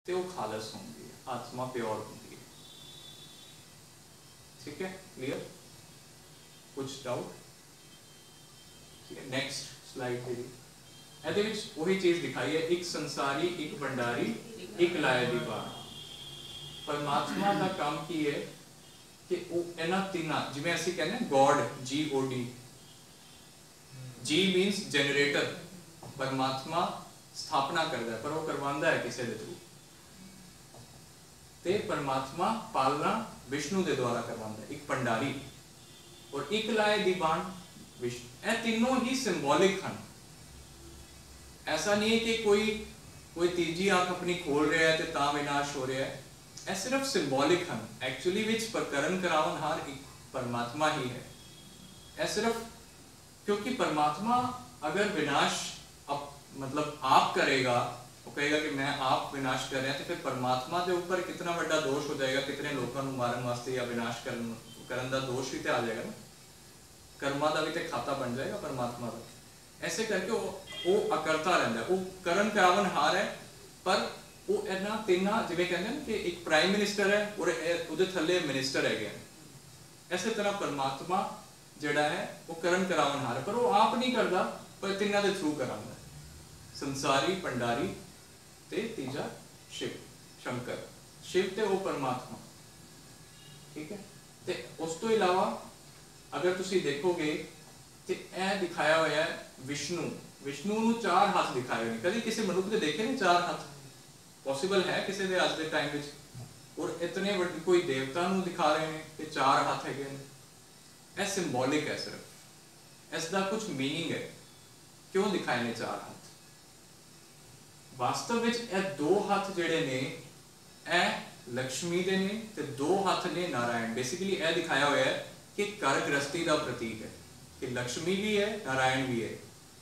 ਤੇ ਉਹ ਖਾਲਸ ਹੁੰਦੀ ਹੈ, ਆਤਮਾ ਪਿਓਰ ਹੁੰਦੀ ਹੈ। ठीक है, क्लियर? कुछ डाउट? ठीक है, नेक्स्ट स्लाइड तेरी ਇਹਦੇ ਵਿੱਚ ਉਹੀ ਚੀਜ਼ ਦਿਖਾਈ ਹੈ, ਇੱਕ ਸੰਸਾਰੀ, ਇੱਕ ਭੰਡਾਰੀ, ਇੱਕ ਲਾਇਆ ਦੀ ਬਾਣ। ਪਰਮਾਤਮਾ ਦਾ ਕੰਮ ਕੀ ਹੈ ਕਿ ਉਹ ਇਹਨਾਂ ਤਿੰਨਾਂ, ਜਿਵੇਂ ਅਸੀਂ ਕਹਿੰਦੇ God, GOD, G means generator, परमात्मा स्थापना करता है पर वो करवांदा है किसी के थ्रू, ते परमात्मा पालना विष्णु के द्वारा करवांदा है, एक भंडारी और एक लाए दी बाण विष्णु। ये तीनों ही सिंबॉलिक हैं। ऐसा नहीं है कि कोई तीजी आंख अपनी खोल रहा है तो ता विनाश हो रहा है, ये सिर्फ सिंबॉलिक हैं। एक्चुअली विच प्रकरण करावनहार एक परमात्मा ही है। ये सिर्फ क्योंकि परमात्मा अगर विनाश मतलब आप करेगा, वो कहेगा कि मैं आप विनाश कर रहे हैं, तो फिर परमात्मा के ऊपर कितना बड़ा दोष हो जाएगा, कितने लोगों को मारन वास्ते या विनाश करन दा दोष भी तो आ जाएगा ना, कर्मा का भी तो खाता बन जाएगा परमात्मा का। ऐसे करके वो अकर्ता रहता है, वो करन करावनहार है, पर वो इन्ना तीना जिवें कहते हैं कि एक प्राइम मिनिस्टर है और उहदे थल्ले मिनिस्टर है, इस तरह परमात्मा जिहड़ा है वो करन करावनहार है, पर वो आप नहीं करता, पर तिन्ना दे थ्रू करांदा। संसारी, भंडारी ते तीजा शिव, शंकर। शिव ते वो परमात्मा, ठीक है। ते उस तो इलावा अगर तुसी देखोगे ते ए दिखाया हुआ है विष्णु, विष्णु नूं 4 हाथ दिखाए हुए। कभी किसी मनुख ने देखे ने 4 हाथ? पॉसिबल है किसी दे आज दे टाइम विच? और इतने बड़े कोई देवता नूं दिखा रहे हैं कि 4 हाथ है। यह सिंबॉलिक है, सिर्फ इसका कुछ मीनिंग है, क्यों दिखाए ने 4 हाथ। वास्तव विच यह 2 हाथ जिहड़े ने यह लक्ष्मी दे ने ते 2 हाथ ने नारायण। बेसिकली यह दिखाया हुआ है कि घर गृहस्थी का प्रतीक है कि लक्ष्मी भी है, नारायण भी है।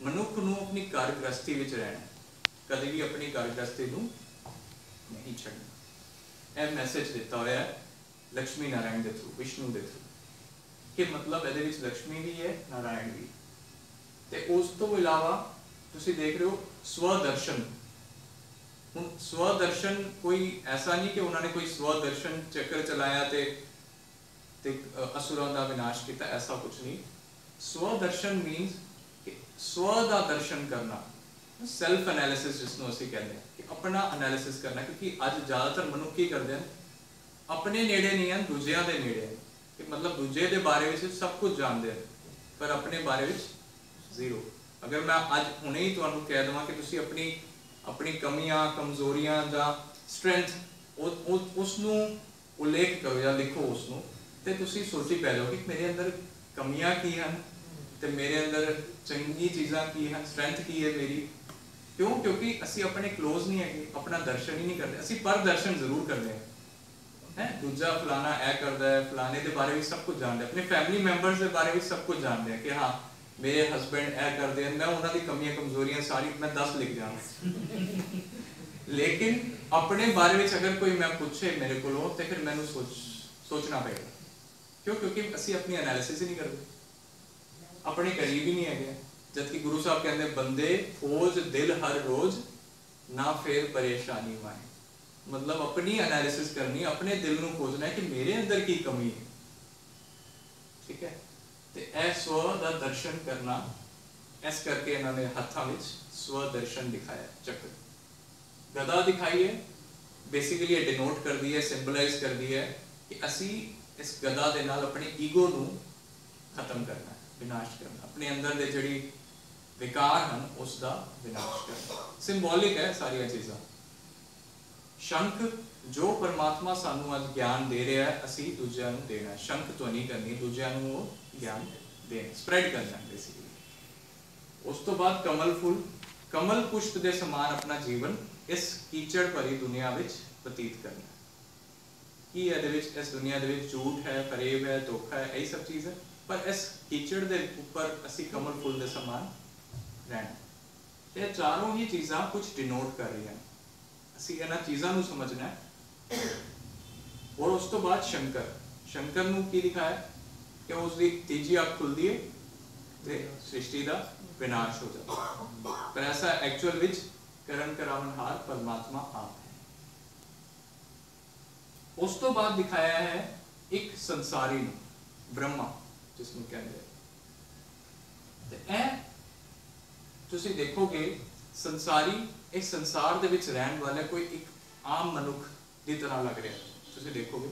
मनुख नूं अपनी घर गृहस्थी विच रहना, कभी भी अपनी घर गृहस्थी नूं नहीं छड्डना। यह मैसेज दिता हुआ है लक्ष्मी नारायण के थ्रू, विष्णु के थ्रू, कि मतलब ये लक्ष्मी भी है, नारायण भी। ते उस तो इलावा तुसी देख रहे हो स्वदर्शन। हुण स्वदर्शन कोई ऐसा नहीं कि उन्होंने कोई स्वदर्शन चक्कर चलाया ते असुरां दा विनाश किया, ऐसा कुछ नहीं। स्वदर्शन मीन्स कि स्व दा दर्शन करना, सैल्फ एनालिसिस जिसनों असीं कहते हैं, कि अपना एनालिसिस करना। क्योंकि अज ज़्यादातर मनुख की करते हैं, अपने नेड़े नहीं हैं, दूजियां दे नेड़े हैं। कि मतलब दूजे के बारे में सब कुछ जानते हैं, पर अपने बारे में जीरो। अगर मैं अज हुणे ही तुहानूं कह देवां कि तुसीं अपनी कमियां, कमजोरियां या स्ट्रेंथ उसनूं उल्लेख करो या लिखो उसनूं, ते तुसीं सोची पै जाओ कि मेरे अंदर कमियां की हैं ते मेरे अंदर चंगी चीज़ां की हैं, स्ट्रेंथ की है मेरी। क्यों? क्योंकि असीं अपने क्लोज नहीं है, अपना दर्शन ही नहीं करते। असीं पर दर्शन जरूर करते हैं, दूजा फलाना ऐ करता है, फलाने के बारे में सब कुछ जानते हैं, अपने फैमिली मैंबर्स के बारे में सब कुछ जानते हैं कि हाँ मेरे हस्बैंड ऐ करते हैं, मैं उन्होंने कमियां कमजोरियां सारी मैं 10 लिख जाऊँ। लेकिन अपने बारे में अगर कोई मैं पूछे मेरे को तो फिर मैंने सोचना पड़ेगा। क्यों? क्योंकि असी अपनी एनालिसिस ही नहीं करते, अपने करीब ही नहीं है। जबकि गुरु साहब कहते बंदे खोज दिल हर रोज ना फिर परेशानी माए। मतलब अपनी एनालिसिस करनी, अपने दिल नूं खोजना है कि मेरे अंदर की कमी है, ठीक है। ते ऐ स्व दा दर्शन करना, इस करके इन्होंने हत्थां विच स्व दर्शन दिखाया। चक्र गदा दिखाई है, बेसिकली ये डिनोट कर दी है, सिंबलाइज कर दी है कि असी इस गदा दे नाल अपने ईगो नूं खत्म करना, विनाश करना, अपने अंदर दे जिहड़ी विकार हैं उसका विनाश करना। सिंबॉलिक है सारिया चीज़ां। शंख जो परमात्मा सानू अज ज्ञान दे रहा है, असी दूजियां नूं देना। शंख तो नहीं करनी, दूजियां नूं वो ज्ञान देना, स्प्रेड करना बेसिकली। उस तो बाद कमल फुल, कमल पुष्प के समान अपना जीवन इस कीचड़ भरी दुनिया विच बतीत करना। कि इस दुनिया दे विच झूठ है, फरेब है, धोखा है, यही सब चीज़ है, पर इस कीचड़ के उपर असी कमल फुल के समान रहना। ये चारों ही चीज़ां कुछ डिनोट कर रही हैं, असी इन्हां चीज़ां नूं समझना है। और उस तो बाद शंकर, शंकर नूं की दिखाया कि उसकी तीजी अख खुलती है तो सृष्टि का विनाश हो जाता है। पर ऐसा एक्चुअल विच करन करावनहार परमात्मा आप है। उस तो बाद दिखाया है एक संसारी ब्रह्मा जिसਨੂੰ ਕਹਿੰਦੇ ਤੇ ਇਹ ਤੁਸੀਂ ਦੇਖੋਗੇ ਸੰਸਾਰੀ एक संसार ਦੇ ਵਿੱਚ ਰਹਿਣ ਵਾਲਾ ਕੋਈ ਇੱਕ ਆਮ ਮਨੁੱਖ ਦੀ ਤਰ੍ਹਾਂ ਲੱਗ ਰਿਹਾ ਤੁਸੀਂ ਦੇਖੋਗੇ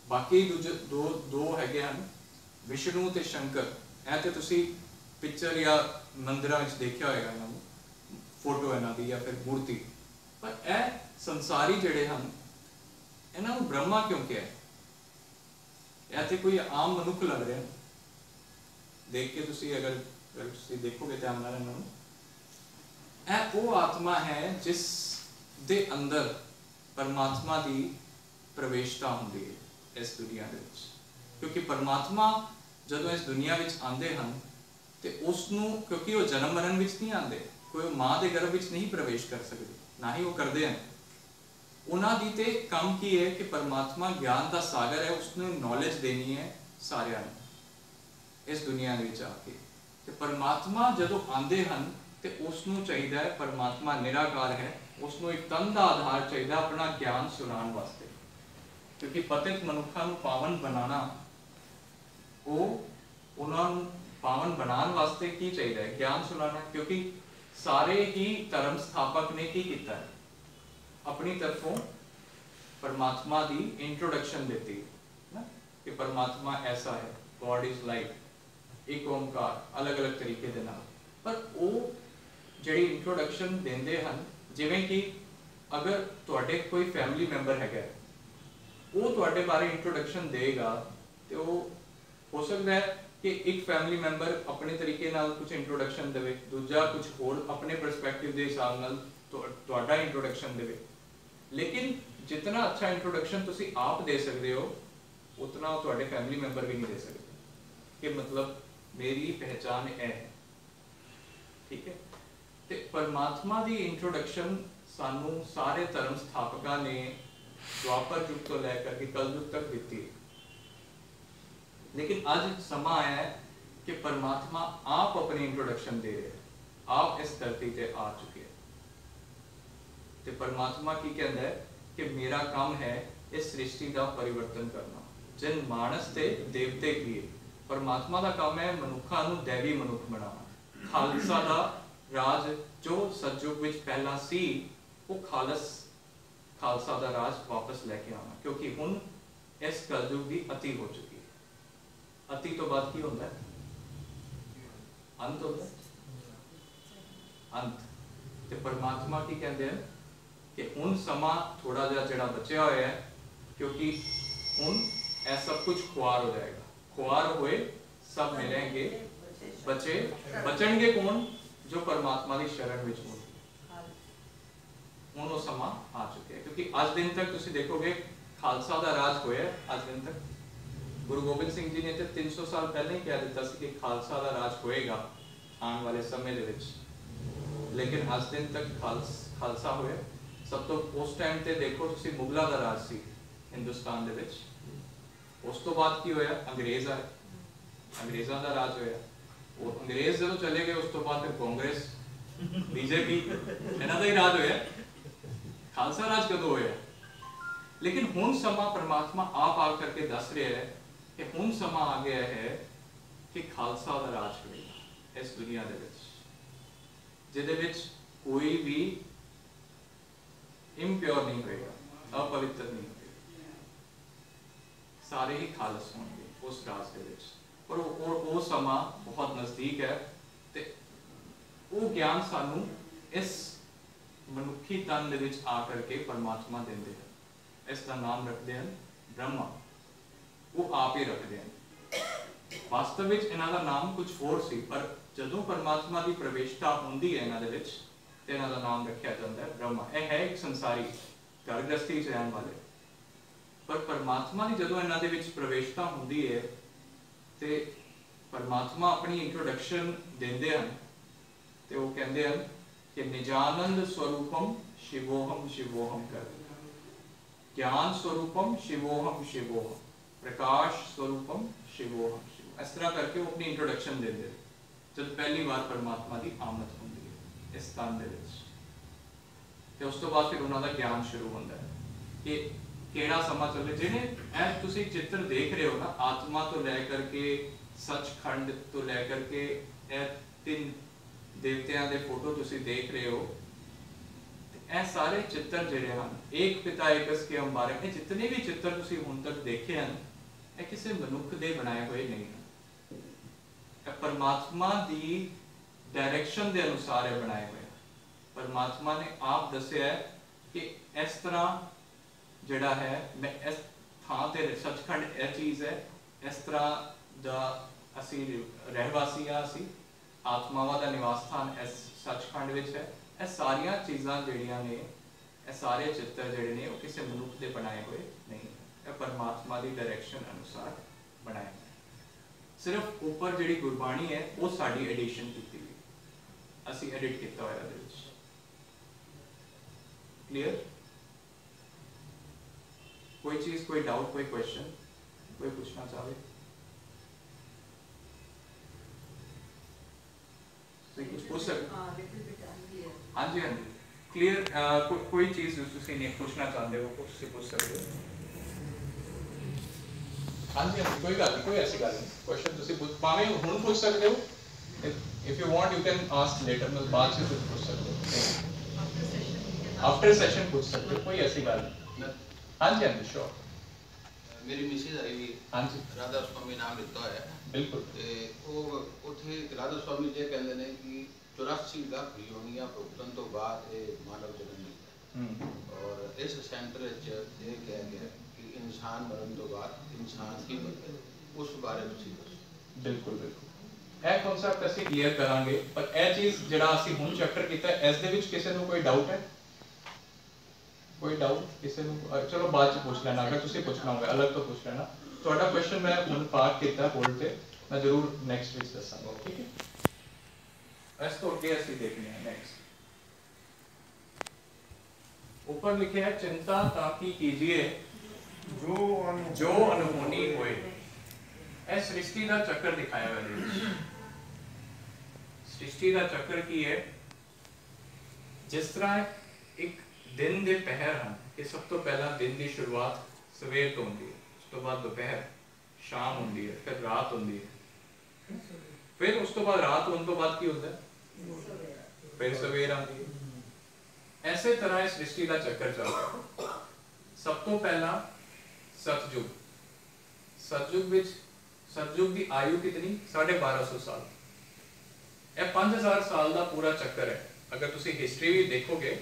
ਬਾਕੀ ਦੂਜੇ ਦੋ ਹੈਗੇ ਹਨ ਵਿਸ਼ਨੂੰ ਤੇ ਸ਼ੰਕਰ ਇਹ ਤੇ ਤੁਸੀਂ ਪਿਕਚਰ ਜਾਂ ਮੰਦਿਰਾਂ ਵਿੱਚ ਦੇਖਿਆ ਹੋਏਗਾ ਇਹਨਾਂ ਨੂੰ ਫੋਟੋ ਇਹਨਾਂ ਦੀ ਜਾਂ ਫਿਰ ਮੂਰਤੀ ਪਰ ਇਹ ਸੰਸਾਰੀ ਜਿਹੜੇ ਹਨ ਇਹਨਾਂ ਨੂੰ ਬ੍ਰਹਮਾ ਕਿਉਂ ਕਿਹਾ ਇਹ ਤੇ ਕੋਈ ਆਮ ਮਨੁੱਖ ਲੱਗ ਰਿਹਾ ਦੇਖ ਕੇ ਤੁਸੀਂ ਅਗਰ ਤੁਸੀਂ ਦੇਖੋਗੇ ਧਿਆਨ ਨਾਲ ਇਹਨਾਂ ਨੂੰ ਇਹ ਉਹ ਆਤਮਾ ਹੈ ਜਿਸ ਦੇ ਅੰਦਰ परमात्मा की प्रवेशता होंदी है इस दुनिया दे विच क्योंकि परमात्मा जदों इस दुनिया विच आंदे हन ते उसनू क्योंकि वो जन्म मरण विच नहीं आंदे कोई माँ के गर्भ विच नहीं प्रवेश कर सकते ना ही वो करते हैं उन्हां दी ते काम की है कि परमात्मा ज्ञान का सागर है उसनू नॉलेज देनी है सारियां नूं इस दुनिया दे विच आके ते परमात्मा जदों आंदे हन ते उसनू चाहिए है परमात्मा निराकार है उसनों एक तन का आधार चाहिए अपना ज्ञान सुनाने वास्ते क्योंकि पतित मनुखा पावन बनाना वो उन्होंने पावन बनाने वास्ते की चाहिए ज्ञान सुनाना क्योंकि सारे ही धर्म स्थापक ने की किया है अपनी तरफों परमात्मा की इंट्रोडक्शन देती है कि परमात्मा ऐसा है गॉड इज लाइट एक ओंकार अलग अलग तरीके दे नाल पर वो जिहड़ी इंट्रोडक्शन देंदे हन जिवें कि अगर तुहाडे कोई फैमिली मैंबर है वो तुहाडे बारे इंट्रोडक्शन देगा तो हो सकता है कि एक फैमिली मैंबर अपने तरीके नाल कुछ इंट्रोडक्शन देवे दूजा कुछ होर अपने परस्पैक्टिव के हिसाब नाल तुहाडा इंट्रोडक्शन देवे लेकिन जितना अच्छा इंट्रोडक्शन तुसी आप दे सकते हो उतना तुहाडे फैमिली मैंबर भी नहीं दे सकते कि मतलब मेरी पहचान है ठीक है ते परमात्मा की इंट्रोडक्शन सानू सारे धर्म स्थापकों ने द्वापर युग तो लैकर के कलयुग तक दी लेकिन आज समा आया है कि परमात्मा आप अपनी इंट्रोडक्शन दे रहे हैं आप इस धरती पे आ चुके हैं ते परमात्मा की कहता है कि मेरा काम है इस सृष्टि का परिवर्तन करना जिन मानस ते देवते किए परमात्मा का काम है मनुखा नू दैवी मनुख बनाना खालसा का राज जो सतयुग विच पहला सी वो खालसा दा राज वापस लेके आना क्योंकि हुण इस कलयुग की अति हो चुकी है अति तो बाद की होता है अंत होता है अंत ते परमात्मा की कहते हैं कि हुण समा थोड़ा जिहा जिहड़ा बचिया होया है क्योंकि हुण ऐ सब कुछ खुआर हो जाएगा खुआर हुए सब मिलेंगे बचे बचणगे कौन जो परमात्मा की शरण विच हो हुण वो समा आ चुके हैं क्योंकि आज दिन तक तुसीं देखोगे खालसा का राज होया आज दिन तक गुरु गोबिंद सिंह जी ने तो 300 साल पहले ही कह दिता सी कि खालसा का राज होएगा आने वाले समय दे विच लेकिन आज दिन तक खालसा होया सब तो उस टाइम ते देखो तुसीं मुगलों का राज सी हिंदुस्तान दे विच उस तो बाद की होया अंग्रेज आए अंग्रेज़ों का राज होया और अंग्रेज जो चले गए उस तो बाद फिर कांग्रेस बीजेपी इन्हां दा ही राज होया खालसा राज कदों होया लेकिन हुण समा परमात्मा आप आकर के दस रहा है कि हुण समा आ गया है कि खालसा दा राज होएगा इस दुनिया दे विच जिहदे विच कोई भी इम्प्योर नहीं होएगा अपवित्र नहीं होएगा सारे ही खालस होंगे उस राज दे विच और वो समा बहुत नज़दीक है ते वो ज्ञान सानू इस मनुखी तन दे विच आकर के परमात्मा देंदे हैं इसका नाम रखते हैं ब्रह्मा वो आप ही रखते हैं वास्तव में इन्हां दा नाम कुछ होर सी पर जदों परमात्मा की प्रवेशता होंदी है इन्हां दे विच ते इन्हां दा नाम रखिया जाता है ब्रह्मा यह है एक संसारी घर गृहस्थी च रहने वाले पर परमात्मा की जदों इन्हां दे विच प्रवेशता होंदी है ते परमात्मा अपनी इंट्रोडक्शन देंदे हैं ते वो कहते हैं कि निजानंद स्वरूपम शिवोहम शिवोहम कर ज्ञान स्वरूपम शिवोहम शिवोहम प्रकाश स्वरूपम शिवोहम शिव इस तरह करके वो अपनी इंट्रोडक्शन देंदे जब पहली बार परमात्मा की आमद होंदी है इस तन दे विच ते उस तो बाद फिर उन्हां दा ज्ञान शुरू होंदा है कि ਕਿਹੜਾ ਸਮਾਂ ਚੱਲੇ। ਜਿਹਨੇ ਇਹ ਤੁਸੀਂ ਚਿੱਤਰ ਦੇਖ ਰਹੇ ਹੋ ਨਾ, ਆਤਮਾ ਤੋਂ ਲੈ ਕਰਕੇ ਸੱਚਖੰਡ ਤੋਂ ਲੈ ਕਰਕੇ ਇਹ ਤਿੰਨ ਦੇਵਤਿਆਂ ਦੇ ਫੋਟੋ ਤੁਸੀਂ ਦੇਖ ਰਹੇ ਹੋ, ਇਹ ਸਾਰੇ ਚਿੱਤਰ ਜਿਹੜੇ ਹਨ, ਇੱਕ ਪਿਤਾ ਏਕਸ ਕੇ ਅੰਬਾਰੇ, ਇਹ ਜਿਤਨੇ ਵੀ ਚਿੱਤਰ ਤੁਸੀਂ ਹੁਣ ਤੱਕ ਦੇਖੇ ਹਨ, ਇਹ ਕਿਸੇ ਮਨੁੱਖ ਦੇ ਬਣਾਏ ਹੋਏ ਨਹੀਂ ਹਨ। ਇਹ ਪਰਮਾਤਮਾ ਦੀ ਡਾਇਰੈਕਸ਼ਨ ਦੇ ਅਨੁਸਾਰ ਇਹ ਬਣਾਏ ਹੋਏ। ਪਰਮਾਤਮਾ ਨੇ ਆਪ ਦੱਸਿਆ ਹੈ ਕਿ ਇਸ ਤਰ੍ਹਾਂ ਜਿਹੜਾ ਹੈ, ਮੈਂ ਇਸ ਥਾਂ ਤੇ ਸੱਚਖੰਡ ਇਹ ਚੀਜ਼ ਹੈ, ਇਸ ਤਰ੍ਹਾਂ ਦਾ ਅਸੀਂ ਰਹਿਵਾਸੀ ਹਾਂ, ਅਸੀਂ ਆਤਮਾਵਾਂ ਦਾ ਨਿਵਾਸ ਸਥਾਨ ਇਸ ਸੱਚਖੰਡ ਵਿੱਚ ਹੈ। ਇਹ ਸਾਰੀਆਂ ਚੀਜ਼ਾਂ ਜਿਹੜੀਆਂ ਨੇ, ਇਹ ਸਾਰੇ ਚਿੱਤਰ ਜਿਹੜੇ ਨੇ, ਉਹ ਕਿਸੇ ਮਨੁੱਖ ਦੇ ਬਣਾਏ ਹੋਏ ਨਹੀਂ, ਇਹ ਪਰਮਾਤਮਾ ਦੀ ਡਾਇਰੈਕਸ਼ਨ ਅਨੁਸਾਰ ਬਣਾਏ ਹੋਏ। ਸਿਰਫ ਉੱਪਰ ਜਿਹੜੀ ਗੁਰਬਾਣੀ ਹੈ ਉਹ ਸਾਡੀ ਐਡੀਸ਼ਨ ਕੀਤੀ ਗਈ, ਅਸੀਂ ਐਡਿਟ ਕੀਤਾ ਹੋਇਆ ਇਹਦੇ ਵਿੱਚ। क्लियर? कोई चीज, कोई डाउट, कोई क्वेश्चन, कोई पूछना चाहे? कुछ पूछ सकते? हाँ जी, हाँ जी, क्लियर। कोई चीज तुसी नहीं पूछना चाहते हो, कुछ पूछ सकते हो। हाँ जी, हाँ जी, कोई गल नहीं, कोई ऐसी गल नहीं। क्वेश्चन तुसी भावे हुण पूछ सकते हो, if you want you can ask later, मतलब बाद से कुछ पूछ सकते हो, आफ्टर सेशन पूछ सकते हो, कोई ऐसी बात नहीं। हाँ जी, हाँ जी, श्योर। मेरी मिसेज आई हुई, हाँ जी, राधा स्वामी नाम लिखता है, बिल्कुल। वो उथे राधा स्वामी ये कहते हैं कि 84 लाख योनियां भुगतन तो बाद ये मानव जन्म मिलता है। और इस सेंटर ये कहा गया कि इंसान मरण तो बाद इंसान ही बनता है, उस बारे में सी दसो। बिल्कुल बिल्कुल, ਇਹ ਕਨਸੈਪਟ ਅਸੀਂ ਕਲੀਅਰ ਕਰਾਂਗੇ, ਪਰ ਇਹ ਚੀਜ਼ ਜਿਹੜਾ ਅਸੀਂ ਹੁਣ ਚੈਪਟਰ ਕੀਤਾ, ਇਸ ਦੇ ਵਿੱਚ ਕਿਸੇ ਨੂੰ ਕੋਈ ਡਾਊਟ ਹੈ? कोई डाउट किसी ਨੂੰ? चलो बाद ਚ ਪੁੱਛ ਲੈਣਾ, ਅਗਰ ਤੁਸੀਂ ਪੁੱਛਣਾ ਹੋਵੇ ਅਲੱਗ ਤੋਂ ਪੁੱਛ ਲੈਣਾ। ਤੁਹਾਡਾ ਕੁਐਸਚਨ ਮੈਂ ਹੁਣ ਪਾਰਕ ਕੀਤਾ ਹੋਲਡ ਤੇ, ਮੈਂ ਜ਼ਰੂਰ ਨੈਕਸਟ ਵਿੱਚ ਦੱਸਾਂਗਾ, ਠੀਕ ਹੈ। ਇਸ ਤੋਂ ਅੱਗੇ ਅਸੀਂ ਦੇਖਦੇ ਹਾਂ ਨੈਕਸਟ। ऊपर लिखे है, चिंता ताकि कीजिए जो अनहोनी होए। ਇਹ ਸ੍ਰਿਸ਼ਟੀ ਦਾ ਚੱਕਰ ਦਿਖਾਇਆ ਹੋਇਆ ਹੈ ਵਿੱਚ। ਸ੍ਰਿਸ਼ਟੀ ਦਾ ਚੱਕਰ ਕੀ ਹੈ? ਜਿਸ ਤਰ੍ਹਾਂ ਇੱਕ दिन ਦੇ ਪਹਿਰ ਹਨ, ਕਿ ਸਭ ਤੋਂ ਪਹਿਲਾਂ ਦਿਨ ਦੀ ਸ਼ੁਰੂਆਤ ਸਵੇਰ ਤੋਂ ਹੁੰਦੀ ਹੈ, ਉਸ ਤੋਂ ਬਾਅਦ ਦੁਪਹਿਰ, ਸ਼ਾਮ ਹੁੰਦੀ ਹੈ, ਫਿਰ ਰਾਤ ਹੁੰਦੀ ਹੈ, ਫਿਰ ਉਸ ਤੋਂ ਬਾਅਦ ਰਾਤ ਹੋਣ ਤੋਂ ਬਾਅਦ ਕੀ ਹੁੰਦਾ ਹੈ? ਫਿਰ ਸਵੇਰ ਆਉਂਦੀ ਹੈ। ਐਸੇ ਤਰ੍ਹਾਂ ਇਸ ਸ੍ਰਿਸ਼ਟੀ ਦਾ ਚੱਕਰ ਚੱਲਦਾ ਹੈ। ਸਭ ਤੋਂ ਪਹਿਲਾਂ ਸਤਜੁਗ, ਸਤਜੁਗ ਵਿੱਚ, ਸਤਜੁਗ ਦੀ ਆਯੂ ਕਿਤਨੀ? 1250 ਸਾਲ। ਇਹ 5000 ਸਾਲ ਦਾ ਪੂਰਾ ਚੱਕਰ ਹੈ। ਅਗਰ ਤੁਸੀਂ ਹਿਸਟਰੀ ਵੀ ਦੇਖੋਗੇ,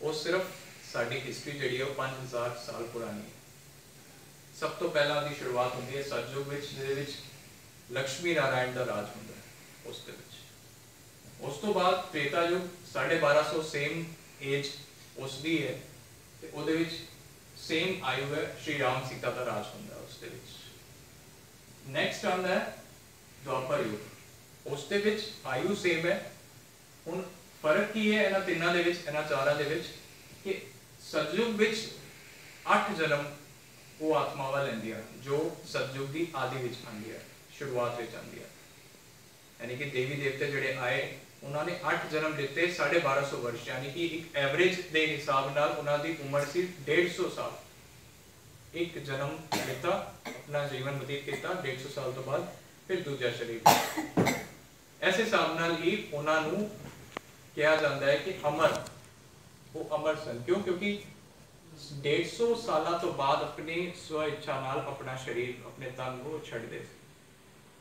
ਉਹ ਸਿਰਫ ਸਾਡੀ ਹਿਸਟਰੀ ਜਿਹੜੀ ਹੈ ਉਹ 5000 ਸਾਲ ਪੁਰਾਣੀ ਹੈ। ਸਭ ਤੋਂ ਪਹਿਲਾਂ ਦੀ ਸ਼ੁਰੂਆਤ ਹੁੰਦੀ ਹੈ ਸਤਜੁਗ ਵਿੱਚ, ਜਿਹਦੇ ਵਿੱਚ ਲక్ష్ਮੀ ਨਾਰਾਇਣ ਦਾ ਰਾਜ ਹੁੰਦਾ ਹੈ ਉਸ ਦੇ ਵਿੱਚ। ਉਸ ਤੋਂ ਬਾਅਦ ਤ੍ਰੇਤਾ ਯੁਗ, 1250 ਸੇਮ ਏਜ ਉਸ ਦੀ ਹੈ, ਤੇ ਉਹਦੇ ਵਿੱਚ ਸੇਮ ਆਯੂ ਹੈ, ਸ਼੍ਰੀ ਰਾਮ ਸੀਤਾ ਦਾ ਰਾਜ ਹੁੰਦਾ ਹੈ ਉਸ ਦੇ ਵਿੱਚ। ਨੈਕਸਟ ਆਉਂਦਾ ਹੈ ਦੁਆਪਰ ਯੁਗ, ਉਸ ਦੇ ਵਿੱਚ ਆਯੂ ਸੇਮ ਹੈ। ਹੁਣ ਫਰਕ ਕੀ ਹੈ ਇਹਨਾਂ ਤਿੰਨਾਂ ਦੇ ਵਿੱਚ, ਇਹਨਾਂ ਚਾਰਾਂ ਦੇ ਵਿੱਚ, ਕਿ ਸਤਜੁਗ ਵਿੱਚ 8 ਜਨਮ ਉਹ ਆਤਮਾਵਾਂ ਲੈਂਦੀਆਂ ਜੋ ਸਤਜੁਗ ਦੀ ਆਦਿ ਵਿੱਚ ਆਉਂਦੀਆਂ, ਸ਼ੁਰੂਆਤ ਵਿੱਚ ਆਉਂਦੀਆਂ। यानी कि देवी देवते ਜਿਹੜੇ ਆਏ ਉਹਨਾਂ ਨੇ 8 ਜਨਮ ਲਿੱਤੇ 1250 वर्ष, यानी कि एक एवरेज ਦੇ ਹਿਸਾਬ ਨਾਲ ਉਹਨਾਂ ਦੀ ਉਮਰ ਸੀ 150 ਸਾਲ। ਇੱਕ ਜਨਮ ਲਿੱਤਾ, ਆਪਣਾ ਜੀਵਨ ਬਤੀਤ ਕੀਤਾ, 150 ਸਾਲ ਤੋਂ ਬਾਅਦ ਫਿਰ ਦੂਜਾ ਸ਼ਰੀਰ। ਐਸੇ ਹਿਸਾਬ ਨਾਲ ਹੀ ਉਹਨਾਂ ਨੂੰ ਕਿਹਾ ਜਾਂਦਾ ਹੈ ਕਿ ਅਮਰ, ਉਹ ਅਮਰ ਸਨ। ਕਿਉਂ? ਕਿਉਂਕਿ 150 ਸਾਲਾਂ ਤੋਂ ਬਾਅਦ ਆਪਣੀ ਸਵ ਇੱਛਾ ਨਾਲ ਆਪਣਾ ਸ਼ਰੀਰ, ਆਪਣੇ ਤਨ ਨੂੰ ਛੱਡਦੇ ਸੀ,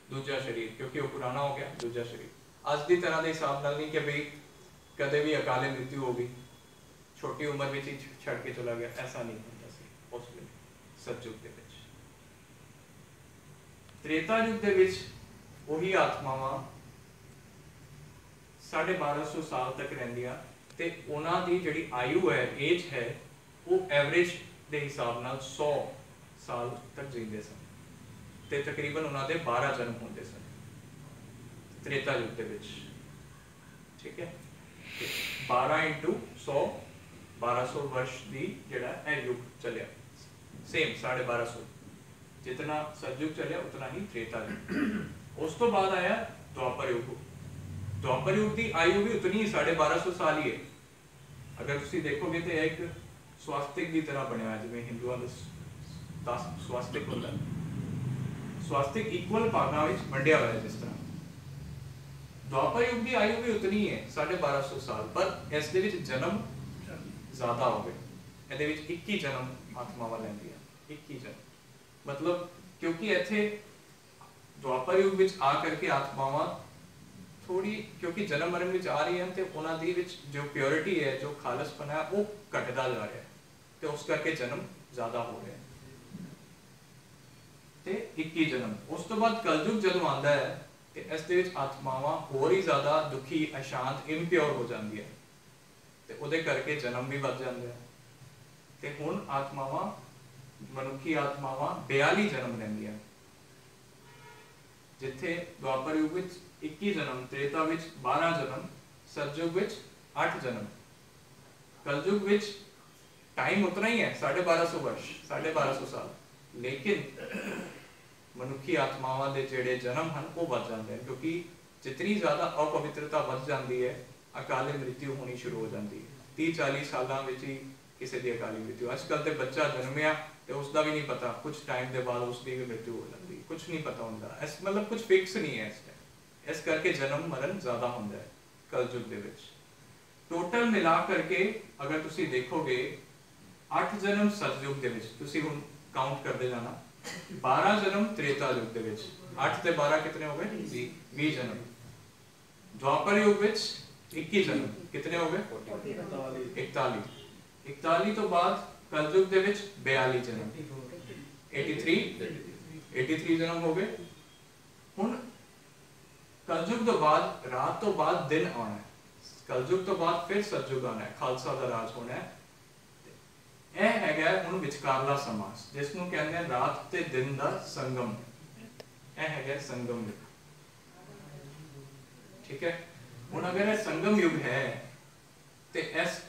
ਦੂਜਾ ਸ਼ਰੀਰ, ਕਿਉਂਕਿ ਉਹ ਪੁਰਾਣਾ ਹੋ ਗਿਆ, ਦੂਜਾ ਸ਼ਰੀਰ। ਅੱਜ ਦੀ ਤਰ੍ਹਾਂ ਦੇ ਹਿਸਾਬ ਨਾਲ ਨਹੀਂ ਕਿ ਭਈ ਕਦੇ ਵੀ ਅਕਾਲੇ ਮ੍ਰਿਤੂ ਹੋ ਗਈ, ਛੋਟੀ ਉਮਰ ਵਿੱਚ ਹੀ ਛੱਡ ਕੇ ਚਲਾ ਗਿਆ, ਐਸਾ ਨਹੀਂ ਹੁੰਦਾ ਸੀ ਉਸ ਵੇਲੇ ਸਤਜੁਗ ਦੇ ਵਿੱਚ। ਤ੍ਰੇਤਾ ਯੁਗ ਦੇ ਵਿੱਚ ਉਹੀ ਆਤਮਾਵਾਂ 1250 ਸਾਲ ਤੱਕ ਰਹਿੰਦੀਆਂ, ਤੇ ਉਹਨਾਂ ਦੀ ਜਿਹੜੀ ਆਯੂ ਹੈ, ਏਜ ਹੈ, ਉਹ ਐਵਰੇਜ ਦੇ ਹਿਸਾਬ ਨਾਲ 100 ਸਾਲ ਤੱਕ ਜੀਂਦੇ ਸਨ, ਤੇ ਤਕਰੀਬਨ ਉਹਨਾਂ ਦੇ 12 ਜਨਮ ਹੁੰਦੇ ਸਨ ਤ੍ਰੇਤਾ ਯੁਗ ਦੇ ਵਿੱਚ। ਠੀਕ ਹੈ, 12 × 100 1200 वर्ष ਦੀ ਜਿਹੜਾ ਇਹ ਯੁਗ ਚੱਲਿਆ, ਸੇਮ 1250 ਜਿਤਨਾ ਸਤਜੁਗ ਚੱਲਿਆ ਉਤਨਾ ਹੀ ਤ੍ਰੇਤਾ ਯੁਗ। ਉਸ ਤੋਂ ਬਾਅਦ ਆਇਆ ਦੁਆਪਰ ਯੁਗ। ਦੁਆਪਰ ਯੁਗ ਦੀ ਆਯੂ ਵੀ ਉਤਨੀ ਹੀ 1250 ਸਾਲ ਹੀ ਹੈ। ਅਗਰ ਤੁਸੀਂ ਦੇਖੋਗੇ ਤੇ ਇੱਕ ਸਵਾਸਤਿਕ ਦੀ ਤਰ੍ਹਾਂ ਬਣਿਆ ਹੋਇਆ, ਜਿਵੇਂ ਹਿੰਦੂਆਂ ਦਾ ਸਵਾਸਤਿਕ ਹੁੰਦਾ, ਸਵਾਸਤਿਕ ਇਕੁਅਲ ਭਾਗਾਂ ਵਿੱਚ ਵੰਡਿਆ ਹੋਇਆ ਜਿਸ ਤਰ੍ਹਾਂ। ਦੁਆਪਰ ਯੁੱਗ ਦੀ ਆਯੂ ਵੀ ਉਤਨੀ ਹੈ 1250 ਸਾਲ, ਪਰ ਇਸ ਦੇ ਵਿੱਚ ਜਨਮ ਜ਼ਿਆਦਾ ਹੋ ਗਏ। ਇਹਦੇ ਵਿੱਚ 21 ਜਨਮ ਆਤਮਾਵਾਂ ਲੈਂਦੀਆਂ, 21 ਜਨਮ। ਮਤਲਬ ਕਿਉਂਕਿ ਇੱਥੇ ਦੁਆਪਰ ਯੁੱਗ ਵਿੱਚ ਆ ਕਰਕੇ ਆਤਮਾਵਾਂ ਥੋੜੀ, ਕਿਉਂਕਿ ਜਨਮ ਮਰਨ ਵਿੱਚ ਆ ਰਹੀ ਹਨ ਤੇ ਉਹਨਾਂ ਦੀ ਵਿੱਚ ਜੋ ਪਿਓਰਿਟੀ ਹੈ, ਜੋ ਖਾਲਸਪਨ ਹੈ, ਉਹ ਘਟਦਾ ਜਾ ਰਿਹਾ ਹੈ ਤੇ ਉਸ ਕਰਕੇ ਜਨਮ ਜ਼ਿਆਦਾ ਹੋ ਰਿਹਾ ਤੇ 21 ਜਨਮ। ਉਸ ਤੋਂ ਬਾਅਦ ਕਲਯੁਗ ਜਦੋਂ ਆਉਂਦਾ ਹੈ ਤੇ ਇਸ ਦੇ ਵਿੱਚ ਆਤਮਾਵਾਂ ਹੋਰ ਹੀ ਜ਼ਿਆਦਾ ਦੁਖੀ, ਅਸ਼ਾਂਤ, ਇੰਪਿਓਰ ਹੋ ਜਾਂਦੀਆਂ ਤੇ ਉਹਦੇ ਕਰਕੇ ਜਨਮ ਵੀ ਵੱਧ ਜਾਂਦਾ ਹੈ ਤੇ ਹੁਣ ਆਤਮਾਵਾਂ, ਮਨੁੱਖੀ ਆਤਮਾਵਾਂ 42 ਜਨਮ ਲੈਂਦੀਆਂ। ਜਿੱਥੇ ਦੁਆਪਰ ਯੁੱਗ ਵਿੱਚ 21 ਜਨਮ, ਤ੍ਰੇਤਾ ਵਿੱਚ 12 ਜਨਮ, ਸਤਯੁਗ ਵਿੱਚ 8 ਜਨਮ। ਕਲਯੁਗ ਵਿੱਚ ਟਾਈਮ ਉਤਨਾ ਹੀ ਹੈ 1250 ਵਰਸ਼, 1250 ਸਾਲ, ਲੇਕਿਨ ਮਨੁੱਖੀ ਆਤਮਾਵਾਂ ਦੇ ਜਿਹੜੇ ਜਨਮ ਹਨ ਉਹ ਵੱਧ ਜਾਂਦੇ ਹਨ, ਕਿਉਂਕਿ ਜਿਤਨੀ ਜ਼ਿਆਦਾ ਅਪਵਿੱਤਰਤਾ ਵੱਧ ਜਾਂਦੀ ਹੈ, ਅਕਾਲੀ ਮ੍ਰਿਤਿੂ ਹੋਣੀ ਸ਼ੁਰੂ ਹੋ ਜਾਂਦੀ ਹੈ। 30-40 ਸਾਲਾਂ ਵਿੱਚ ਹੀ ਕਿਸੇ ਦੀ ਅਕਾਲੀ ਮ੍ਰਿਤਿੂ। ਅੱਜ ਕੱਲ੍ਹ ਤੇ ਬੱਚਾ ਜਨਮਿਆ ਤੇ ਉਸ ਦਾ ਵੀ ਨਹੀਂ ਪਤਾ, ਕੁਝ ਟਾਈਮ ਦੇ ਬਾਅਦ ਉਸ ਦੀ ਵੀ ਮ੍ਰਿਤਿੂ ਹੋ ਜਾਂਦੀ, ਕੁਝ ਨਹੀਂ ਪਤਾ ਹੁੰਦਾ। ਇਸ ਮਤਲਬ ਕੁਝ ਫਿਕਸ ਨਹੀਂ ਹੈ ਇਸ ਟਾਈਮ, ਇਸ ਕਰਕੇ ਜਨਮ ਮਰਨ ਜ਼ਿਆਦਾ ਹੁੰਦਾ ਹੈ ਕਲਯੁਗ ਦੇ ਵਿੱਚ। ਟੋਟਲ ਮਿਲਾ ਕਰਕੇ ਅਗਰ ਤੁਸੀਂ ਦੇਖੋਗੇ 8 ਜਨਮ ਸਤਯੁਗ ਦੇ ਵਿੱਚ, ਤੁਸੀਂ ਹੁਣ ਕਾਊਂਟ ਕਰਦੇ ਜਾਣਾ, 12 ਜਨਮ ਤ੍ਰੇਤਾ ਯੁੱਗ ਦੇ ਵਿੱਚ, 8 ਤੇ 12 ਕਿਤਨੇ ਹੋ ਗਏ? 20 ਜਨਮ। ਦੁਆਪਰ ਯੁੱਗ ਵਿੱਚ 21 ਜਨਮ, ਕਿਤਨੇ ਹੋ ਗਏ? 41। 41 ਤੋਂ ਬਾਅਦ ਕਲਯੁਗ ਦੇ ਵਿੱਚ 42 ਜਨਮ, 83 ਜਨਮ ਹੋ ਗਏ। ਹੁਣ ਕਲਯੁਗ ਤੋਂ ਬਾਅਦ, ਰਾਤ ਤੋਂ ਬਾਅਦ ਦਿਨ ਆਉਣਾ ਹੈ, ਕਲਯੁਗ ਤੋਂ ਬਾਅਦ ਫਿਰ ਸਤਯੁਗ ਆਉਣਾ ਹੈ, ਖਾਲਸਾ ਦਾ ਰਾਜ ਹੋਣਾ ਹੈ। ਇਹ ਹੈਗਾ ਹੁਣ ਵਿਚਕਾਰਲਾ ਸਮਾਂ, ਜਿਸ ਨੂੰ ਕਹਿੰਦੇ ਆ ਰਾਤ ਤੇ ਦਿਨ ਦਾ ਸੰਗਮ। ਇਹ ਹੈਗਾ ਸੰਗਮ ਯੁੱਗ, ਠੀਕ ਹੈ। ਹੁਣ ਅਗਰ ਇਹ ਸੰਗਮ ਯੁੱਗ ਹੈ ਤੇ ਇਸ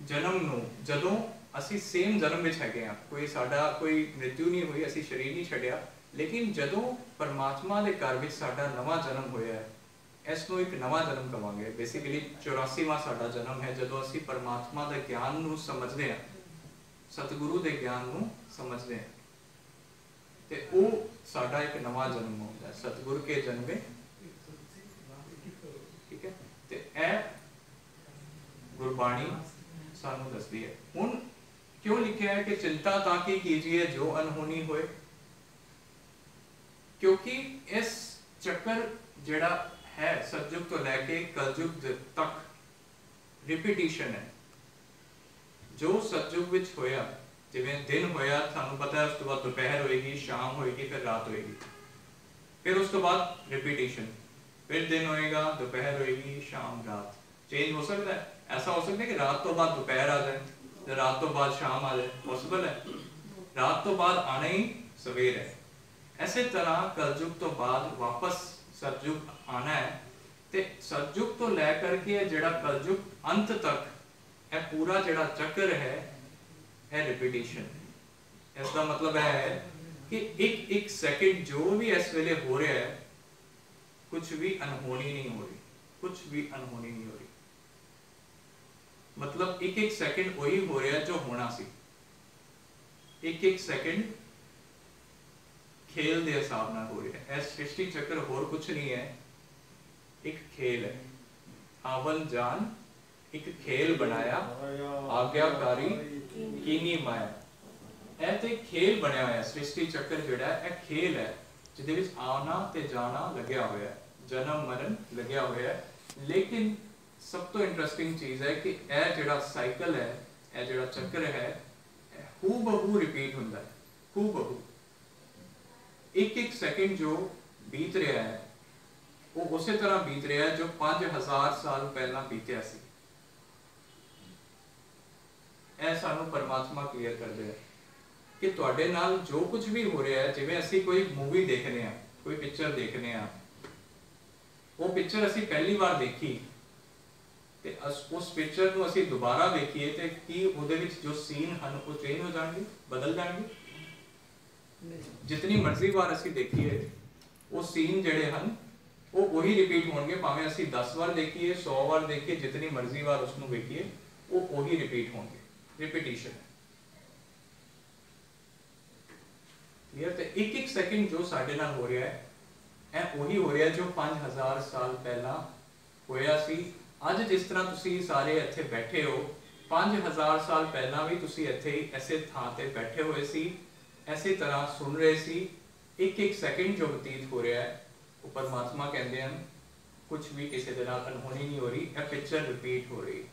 ਜਨਮ ਨੂੰ, ਜਦੋਂ ਅਸੀਂ ਸੇਮ ਜਨਮ ਵਿੱਚ ਹੈਗੇ ਆ, ਸਾਡਾ ਕੋਈ ਮ੍ਰਿਤਿੂ ਨਹੀਂ ਹੋਈ, ਅਸੀਂ ਸਰੀਰ ਨਹੀਂ ਛੱਡਿਆ, ਲੇਕਿਨ ਜਦੋਂ ਪਰਮਾਤਮਾ ਦੇ ਘਰ ਵਿੱਚ ਸਾਡਾ ਨਵਾਂ ਜਨਮ ਹੋਇਆ ਹੈ, ਇਸ ਨੂੰ ਇੱਕ ਨਵਾਂ ਜਨਮ ਕਵਾਂਗੇ। ਬੇਸਿਕਲੀ 84ਵਾਂ ਸਾਡਾ ਜਨਮ ਹੈ, ਜਦੋਂ ਅਸੀਂ ਪਰਮਾਤਮਾ ਦੇ ਗਿਆਨ ਨੂੰ ਸਮਝਦੇ ਹਾਂ, ਸਤਿਗੁਰੂ ਦੇ ਗਿਆਨ ਨੂੰ ਸਮਝਦੇ ਹਾਂ, ਤੇ ਉਹ ਸਾਡਾ ਇੱਕ ਨਵਾਂ ਜਨਮ ਹੁੰਦਾ ਹੈ, ਸਤਿਗੁਰ ਕੇ ਜਨਮੇ, ਠੀਕ ਹੈ। ਤੇ ਇਹ ਗੁਰਬਾਣੀ ਸਾਨੂੰ ਦੱਸਦੀ ਹੈ। ਹੁਣ ਕਿਉਂ ਲਿਖਿਆ ਹੈ ਕਿ ਚਿੰਤਾ ਤਾਂ ਕੀ ਕੀਜੀਏ ਜੋ ਅਨਹੋਣੀ ਹੋਏ? ਕਿਉਂਕਿ ਇਸ ਚੱਕਰ ਜਿਹੜਾ ਹੈ ਸਤਯੁਗ ਤੋਂ ਲੈ ਕੇ ਕਲਯੁਗ ਤੱਕ ਰਿਪੀਟੀਸ਼ਨ ਹੈ। ਜੋ ਸਤਯੁਗ ਵਿੱਚ ਹੋਇਆ, ਜਿਵੇਂ ਦਿਨ ਹੋਇਆ, ਸਾਨੂੰ ਪਤਾ ਹੈ, ਉਸ ਤੋਂ ਬਾਅਦ ਦੁਪਹਿਰ ਹੋਏਗੀ, ਸ਼ਾਮ ਹੋਏਗੀ, ਫਿਰ ਰਾਤ ਹੋਏਗੀ, ਫਿਰ ਉਸ ਤੋਂ ਬਾਅਦ ਰਿਪੀਟੀਸ਼ਨ, ਫਿਰ ਦਿਨ ਹੋਏਗਾ, ਦੁਪਹਿਰ ਹੋਏਗੀ, ਸ਼ਾਮ, ਰਾਤ। ਚੇਂਜ ਹੋ ਸਕਦਾ ਹੈ, ऐसा हो सकता है कि रात तो बाद दोपहर आ जाए, रात तो बाद शाम आ जाए, पॉसिबल है। रात तो बाद आना ही सवेर है। ऐसे तरह कलयुग तो बाद वापस सतयुग आना है, ते सतयुग तो लैकर के जिहड़ा कलयुग अंत तक यह पूरा जिहड़ा चक्र है यह रिपीटिशन। इसका मतलब है कि एक एक सेकंड जो भी इस वेले हो रहा है, कुछ भी अनहोनी नहीं हो रही, कुछ भी अनहोनी नहीं हो रही। मतलब एक एक सेकंड वही हो रहा है जो होना सी। एक एक सेकंड खेल के हिसाब नाल हो रहा है। सृष्टि चक्र होर कुछ नहीं है, एक खेल है। आवन जान एक खेल बनाया, आज्ञाकारी कीनी माया। ਇਹ ਤੇ खेल बनया होया। सृष्टि चक्र जिहड़ा है खेल है, जिहदे विच आना ते जाना लग्या होया है, जन्म मरण लग्या होया है। लेकिन सब तो इंटरेस्टिंग चीज़ है कि यह जिहड़ा साइकिल है, यह जिहड़ा चक्र है, हू बहू रिपीट होंदा है, हू बहू। एक एक सेकंड जो बीत रहा है वो उसी तरह बीत रहा है जो 5000 साल पहला बीतया सी। यह सानू परमात्मा क्लीयर कर दे कि तुहाडे नाल जो कुछ भी हो रहा है, जिवें असी कोई मूवी देखने आ, कोई पिक्चर देखने आ, वो पिक्चर असी पहली बार देखी ते उस पिक्चर को असी दोबारा देखिए ते की उहदे विच जो सीन हन वो चेंज हो जाएंगे, बदल जाएंगे। जितनी मर्जी बार असी देखिए वो सीन जिहड़े हन वो वही रिपीट होंगे, भावें असी 10 बार देखिए, 100 बार देखिए, जितनी मर्जी बार उसनूं देखिए वो वही रिपीट होंगे। रिपीटिशन है। क्लियर? तो एक एक सेकंड जो साडे नाल हो रहा है ਇਹ ਉਹੀ ਹੋ ਰਿਹਾ ਜੋ 5000 ਸਾਲ ਪਹਿਲਾਂ ਹੋਇਆ ਸੀ। ਅੱਜ ਜਿਸ ਤਰ੍ਹਾਂ ਤੁਸੀਂ ਸਾਰੇ ਇੱਥੇ ਬੈਠੇ ਹੋ 5000 ਸਾਲ ਪਹਿਲਾਂ ਵੀ ਤੁਸੀਂ ਇੱਥੇ ਹੀ ਐਸੇ ਥਾਂ ਤੇ ਬੈਠੇ ਹੋਏ ਸੀ, ਐਸੀ ਤਰ੍ਹਾਂ ਸੁਣ ਰਹੇ ਸੀ। ਇੱਕ ਇੱਕ ਸੈਕਿੰਡ ਜੋ ਬਤੀਤ ਹੋ ਰਿਹਾ ਹੈ ਉਹ ਪਰਮਾਤਮਾ ਕਹਿੰਦੇ ਹਨ ਕੁਝ ਵੀ ਕਿਸੇ ਦੇ ਨਾਲ ਅਨਹੋਣੀ ਨਹੀਂ ਹੋ ਰਹੀ। ਇਹ ਪਿਕਚਰ ਰਿਪੀਟ ਹੋ ਰਹੀ,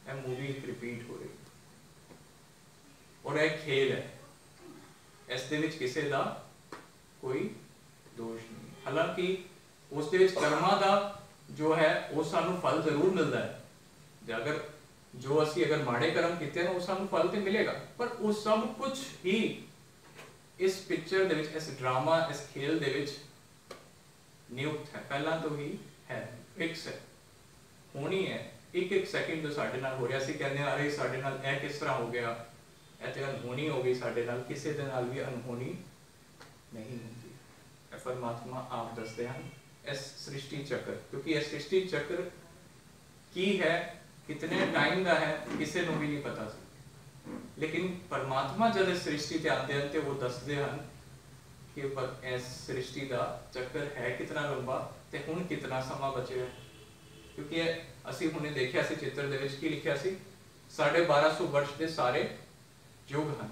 ਇਹ ਮੂਵੀ ਰਿਪੀਟ ਹੋ ਰਹੀ ਔਰ ਇਹ ਖੇਲ ਹੈ। ਇਸ ਦੇ ਵਿੱਚ ਕਿਸੇ ਦਾ ਕੋਈ ਦੋਸ਼ ਨਹੀਂ। ਹਾਲਾਂਕਿ ਉਸ ਦੇ ਵਿੱਚ ਕਰਮਾਂ ਦਾ ਜੋ ਹੈ ਉਹ ਸਾਨੂੰ ਫਲ ਜ਼ਰੂਰ ਮਿਲਦਾ ਹੈ। ਜੇ ਅਗਰ ਜੋ ਅਸੀਂ ਅਗਰ ਮਾੜੇ ਕਰਮ ਕੀਤੇ ਨੇ ਉਹ ਸਾਨੂੰ ਫਲ ਤੇ ਮਿਲੇਗਾ, ਪਰ ਉਹ ਸਭ ਕੁਝ ਹੀ ਇਸ ਪਿਕਚਰ ਦੇ ਵਿੱਚ, ਇਸ ਡਰਾਮਾ, ਇਸ ਖੇਲ ਦੇ ਵਿੱਚ ਨਿਯੁਕਤ ਹੈ, ਪਹਿਲਾਂ ਤੋਂ ਹੀ ਹੈ, ਫਿਕਸ ਹੈ, ਹੋਣੀ ਹੈ। ਇੱਕ ਇੱਕ ਸੈਕਿੰਡ ਜੋ ਸਾਡੇ ਨਾਲ ਹੋ ਰਿਹਾ ਸੀ ਕਹਿੰਦੇ ਆ ਅਰੇ ਸਾਡੇ ਨਾਲ ਇਹ ਕਿਸ ਤਰ੍ਹਾਂ ਹੋ ਗਿਆ, ਇਹ ਤੇ ਅਨਹੋਣੀ ਹੋ ਗਈ ਸਾਡੇ ਨਾਲ। ਕਿਸੇ ਦੇ ਨਾਲ ਵੀ ਅਨਹੋਣੀ ਨਹੀਂ ਹੁੰਦੀ। परमात्मा आप दसते हैं इस सृष्टि चक्र, क्योंकि यह सृष्टि चक्र की है कितने टाइम का है किसी को भी नहीं पता सी, लेकिन परमात्मा जब इस सृष्टि ते आते हैं तो वो दसते हैं कि इस सृष्टि का चक्र है कितना लंबा ते हुण कितना समा बचे है। क्योंकि असी हुणे देखिया सी चित्र दे विच की लिखिया सी 1250 वर्ष के सारे युग हैं,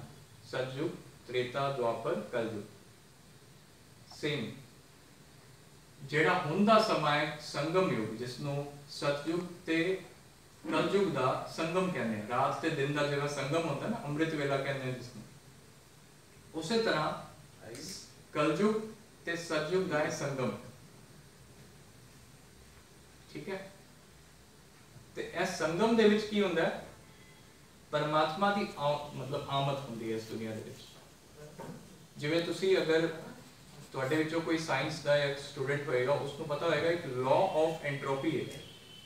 सतयुग, त्रेता, द्वापर, कलयुग। सेम ਜਿਹੜਾ ਹੁਣ ਦਾ ਸਮਾਂ ਹੈ ਸੰਗਮ ਯੁਗ, ਜਿਸ ਨੂੰ ਸਤਯੁਗ ਤੇ ਕਲਯੁਗ ਦਾ ਸੰਗਮ ਕਹਿੰਦੇ ਆ। ਰਾਤ ਤੇ ਦਿਨ ਦਾ ਜਿਹੜਾ ਸੰਗਮ ਹੁੰਦਾ ਨਾ, ਅੰਮ੍ਰਿਤ ਵੇਲਾ ਕਹਿੰਦੇ ਆ ਜਿਸ ਨੂੰ, ਉਸੇ ਤਰ੍ਹਾਂ ਕਲਯੁਗ ਤੇ ਸਤਯੁਗ ਦਾ ਹੈ ਸੰਗਮ। ਠੀਕ ਹੈ? ਤੇ ਇਸ ਸੰਗਮ ਦੇ ਵਿੱਚ ਕੀ ਹੁੰਦਾ ਹੈ? ਪਰਮਾਤਮਾ ਦੀ ਮਤਲਬ ਆਮਦ ਹੁੰਦੀ ਹੈ ਇਸ ਦੁਨੀਆ ਦੇ ਵਿੱਚ। ਜਿਵੇਂ ਤੁਸੀਂ ਅਗਰ ਤੁਹਾਡੇ ਵਿੱਚੋਂ ਕੋਈ ਸਾਇੰਸ ਦਾ ਇੱਕ ਸਟੂਡੈਂਟ ਹੋਏਗਾ, ਉਸ ਨੂੰ ਪਤਾ ਹੋਏਗਾ ਇੱਕ ਲਾਅ ਆਫ ਐਂਟਰੋਪੀ ਹੈ।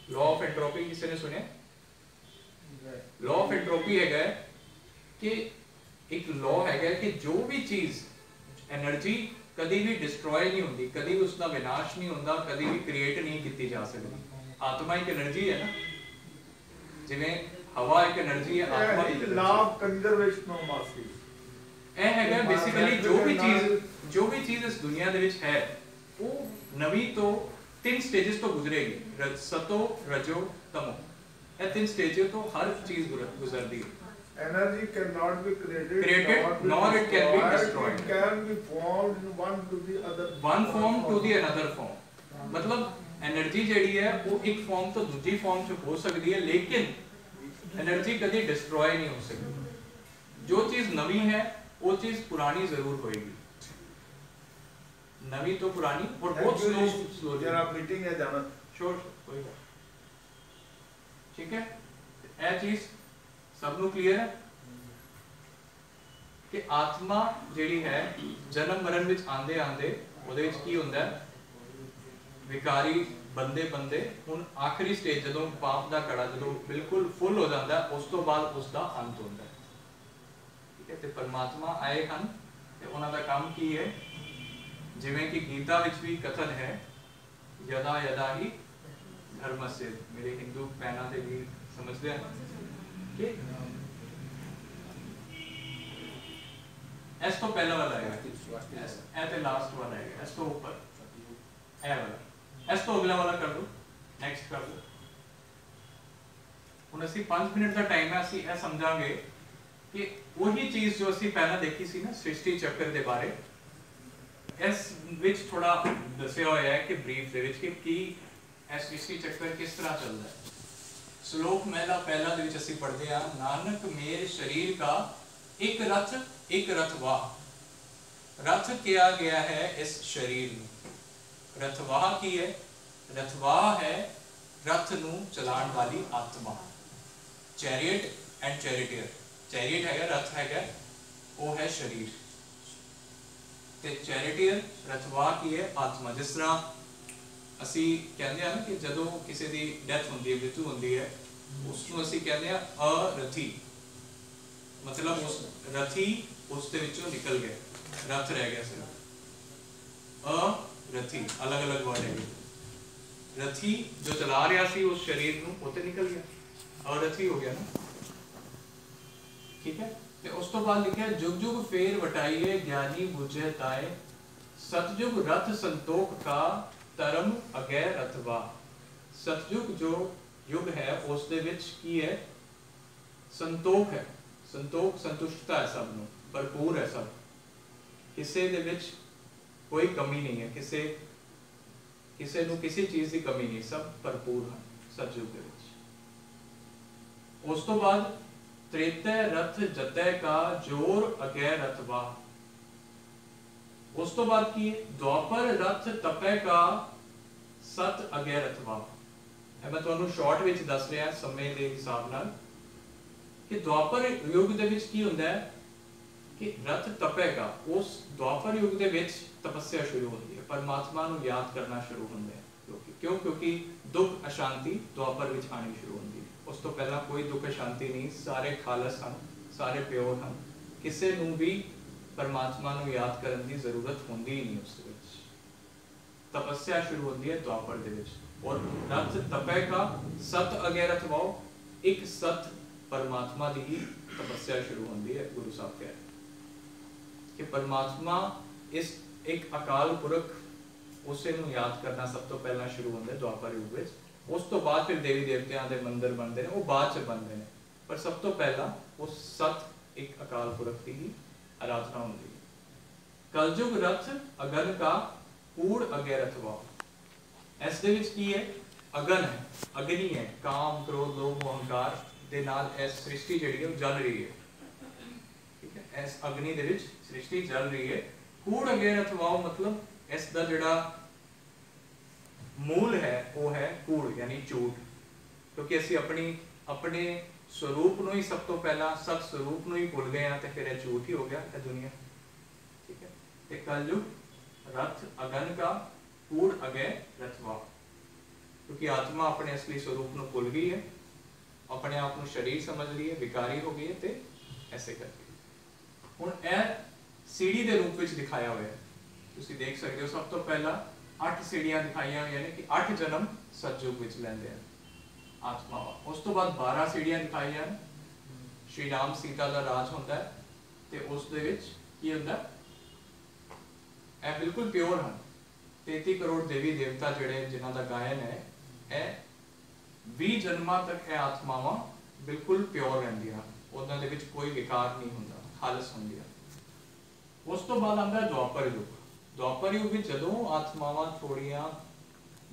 ਲਾਅ ਆਫ ਐਂਟਰੋਪੀ ਕਿਸੇ ਨੇ ਸੁਣਿਆ? ਲਾਅ ਆਫ ਐਂਟਰੋਪੀ ਹੈਗਾ ਕਿ ਇੱਕ ਲਾਅ ਹੈਗਾ ਕਿ ਜੋ ਵੀ ਚੀਜ਼ એનર્ਜੀ ਕਦੀ ਵੀ ਡਿਸਟਰੋਏ ਨਹੀਂ ਹੁੰਦੀ, ਕਦੀ ਵੀ ਉਸ ਦਾ ਵਿਨਾਸ਼ ਨਹੀਂ ਹੁੰਦਾ, ਕਦੀ ਵੀ ਕ੍ਰੀਏਟ ਨਹੀਂ ਕੀਤੀ ਜਾ ਸਕਦੀ। ਆਤਮਾ ਇੱਕ એનર્ਜੀ ਹੈ ਨਾ, ਜਿਵੇਂ ਹਵਾ ਇੱਕ એનર્ਜੀ ਹੈ, ਆਤਮਾ ਇੱਕ ਲਾਅ ਆਫ ਕੰਜ਼ਰਵੇਸ਼ਨ ਆਫ ਮਾਸ। ਇਹ ਹੈਗਾ ਬੇਸਿਕਲੀ ਜੋ ਵੀ ਚੀਜ਼ ਇਸ ਦੁਨੀਆ ਦੇ ਵਿੱਚ ਹੈ ਉਹ ਨਵੀਂ ਤੋਂ 3 ਸਟੇजेस ਤੋਂ ਗੁਜ਼ਰੇਗੀ, ਸਤੋ, ਰਜੋ, ਤਮੋ। ਇਹ 3 ਸਟੇजेस ਤੋਂ ਹਰ ਚੀਜ਼ ਗੁਜ਼ਰਦੀ ਹੈ। Energy cannot be created nor it can be destroyed. It can be formed in one to the other. One form to the another form. मतलब एनर्जी ਜਿਹੜੀ ਹੈ ਉਹ ਇੱਕ ਫਾਰਮ ਤੋਂ ਦੂਜੀ ਫਾਰਮ 'ਚ ਹੋ ਸਕਦੀ ਹੈ, ਲੇਕਿਨ एनर्जी ਕਦੀ ਡਿਸਟਰੋਏ ਨਹੀਂ ਹੋ ਸਕਦੀ। ਜੋ ਚੀਜ਼ ਨਵੀਂ ਹੈ वो चीज पुरानी जरूर होएगी, नवी तो पुरानी और बहुत स्लो जरा मीटिंग है जाना श्योर कोई बात। ठीक है? ये चीज सब नु क्लियर है कि आत्मा ਜਿਹੜੀ ਹੈ जन्म मरण ਵਿੱਚ ਆਂਦੇ ਆਂਦੇ ਉਹਦੇ ਵਿੱਚ ਕੀ ਹੁੰਦਾ ਹੈ? ਵਿਕਾਰੀ ਬੰਦੇ ਹੁਣ ਆਖਰੀ ਸਟੇਜ ਜਦੋਂ ਪਾਪ ਦਾ ਕੜਾ ਜਦੋਂ ਬਿਲਕੁਲ ਫੁੱਲ ਹੋ ਜਾਂਦਾ ਉਸ ਤੋਂ ਬਾਅਦ ਉਸ ਦਾ ਅੰਤ ਹੁੰਦਾ ਹੈ। ਤੇ ਪਰਮਾਤਮਾ ਆਏ ਹਨ ਤੇ ਉਹਨਾਂ ਦਾ ਕੰਮ ਕੀ ਹੈ? ਜਿਵੇਂ ਕਿ ਗੀਤਾ ਵਿੱਚ ਵੀ ਕਥਨ ਹੈ ਯਦਾ ਯਦਾ ਹੀ ਧਰਮस्य। ਮੇਰੇ ਹਿੰਦੂ ਭੈਣਾਂ ਤੇ ਵੀ ਸਮਝਦੇ ਹਨ ਕਿ ਇਸ ਤੋਂ ਪਹਿਲਾ ਵਾਲਾ ਹੈ, ਇਹ ਤੇ ਲਾਸਟ ਵਾਲਾ ਹੈ, ਇਸ ਤੋਂ ਉੱਪਰ ਇਹ ਵਾਲਾ, ਇਸ ਤੋਂ ਅਗਲਾ ਵਾਲਾ ਕਰ ਦੋ, ਨੈਕਸਟ ਕਰ ਦੋ। ਹੁਣ ਅਸੀਂ 5 ਮਿੰਟ ਦਾ ਟਾਈਮ ਹੈ, ਅਸੀਂ ਇਹ ਸਮਝਾਂਗੇ कि वही चीज जो ਅਸੀਂ ਪਹਿਲਾਂ ਦੇਖੀ ਸੀ ਨਾ ਸ੍ਰਿਸ਼ਟੀ ਚੱਕਰ ਦੇ ਬਾਰੇ, ਇਸ ਵਿੱਚ ਥੋੜਾ ਦੱਸਿਆ ਹੋਇਆ ਹੈ ਕਿ ਬਰੀਫ ਦੇ ਵਿੱਚ ਕਿ ਕੀ ਇਹ ਸ੍ਰਿਸ਼ਟੀ ਚੱਕਰ ਕਿਸ ਤਰ੍ਹਾਂ ਚੱਲਦਾ ਹੈ। ਸ਼ਲੋਕ ਮਹਿਲਾ ਪਹਿਲਾ ਦੇ ਵਿੱਚ ਅਸੀਂ ਪੜ੍ਹਦੇ ਹਾਂ, ਨਾਨਕ ਮੇਰ ਸ਼ਰੀਰ का एक रथवाह। रथ किया गया है इस शरीर में। रथवाह की है? रथवाह है रथ ਨੂੰ ਚਲਾਉਣ ਵਾਲੀ ਆਤਮਾ। ਚੈਰੀਅਟ ਐਂਡ ਚੈਰੀਟੀਅਰ। चैरियट है रथ है वो है शरीर, ते चैरिटियर रथवाह की है आत्मा। जिस तरह असी कहते हैं ना कि जदों किसी की डेथ होती है, मृत्यु होती है, उसको असी कहते हैं अरथी, मतलब उस रथी उसके विचों निकल गए, रथ रह गया सिर्फ। अरथी अलग अलग वर्ड है। रथी जो चला रहा सी उस शरीर को, वो तो निकल गया, अरथी हो गया ना। ठीक है। ਤੇ ਉਸ ਤੋਂ ਬਾਅਦ ਲਿਖਿਆ ਜੁਗ ਜੁਗ ਫੇਰ ਵਟਾਈਏ ਗਿਆਨੀ ਬੁਝੇ ਤਾਏ सतयुग रथ संतोख का धर्म अगै रथवा। सतयुग जो युग है उस दे विच की है संतोख है, संतोख संतुष्टता है, सब नूं भरपूर है, सब किसी दे विच कोई कमी नहीं है, किसी नूं किसी चीज की कमी नहीं, सब भरपूर है सतयुग दे विच। उस तो बाद त्रेतै रथ जतै का जोर अगै रथवा। उस तो बाद की द्वापर रथ तपै का सत अगै रथवा। मैं तुहानू शॉर्ट विच दस रहा समय के हिसाब नाल कि द्वापर युग दे विच की हुंदा है कि रथ तपेगा। उस द्वापर युग दे विच तपस्या शुरू होती है, परमात्मा नू याद करना शुरू होंगे। क्यों? क्योंकि दुख अशांति द्वापर विच आनी शुरू होंदी है। उस तो पहला कोई दुख अशांति नहीं, सारे खालस हैं, सारे प्योर हैं, किसी नू भी परमात्मा नू याद करने की जरूरत होंदी ही नहीं। उस विच तपस्या शुरू होती है द्वापर दे विच। और रथ तपै का सत अगै रथवाओ, एक सत परमात्मा की ही तपस्या शुरू होती है। गुरु साहब कह रहे कि परमात्मा इस एक अकाल पुरख उसे नू याद करना सब तो पहला शुरू होता है द्वापर युग विच। उस तो बाद फिर देवी देवतियां दे मंदिर बनते हैं, वो बाद च बनते हैं, पर सब तो पहला वो सत एक अकाल पुरख की ही आराधना होती है। कलयुग रथ अगन का कूड़ अगै रथवा। इस दे विच की है अगन है, अग्नि है, काम क्रोध लोभ अहंकार दे नाल इस सृष्टि जिहड़ी है जल रही है। ठीक है, इस अग्नि दे विच सृष्टि जल रही है। कूड़ अगै रथवाओ मतलब इस दा जिहड़ा मूल है वो है कूड़ यानी झूठ, क्योंकि असी अपने स्वरूप नूं ही सब तो पहला सत स्वरूप नूं ही भुल गए हैं, तो फिर यह झूठ ही हो गया है दुनिया। ठीक है, ते कलयुग रथ अगन का कूड़ अगै रथवा, क्योंकि आत्मा अपने असली स्वरूप नूं भुल गई है, अपने आप नूं शरीर समझ ली है, विकारी हो गई है, ते ऐसे करके हुण यह सीढ़ी के रूप में दिखाया हुआ है। तुसीं देख सकते हो सब तो पहला 8 सीढ़ियां दिखाई हुई ने कि 8 जन्म सतयुग विच लैंदे हैं आत्मा। उस तो बाद 12 सीढ़ियां दिखाई हैं, श्री राम सीता का राज होता है, ते उस दे विच की हुंदा है बिल्कुल प्योर हैं। 33 करोड़ देवी देवता जिहड़े जिन्हां दा गायन है, यह 20 जन्मां तक यह आत्मावां बिल्कुल प्योर रहिंदियां, उन्हां दे विच कोई विकार नहीं हुंदा, खालस हुंदियां। उस तो बाद आंदा द्वापर युग। द्वापर युग विच जदों आत्मावां थोड़ियां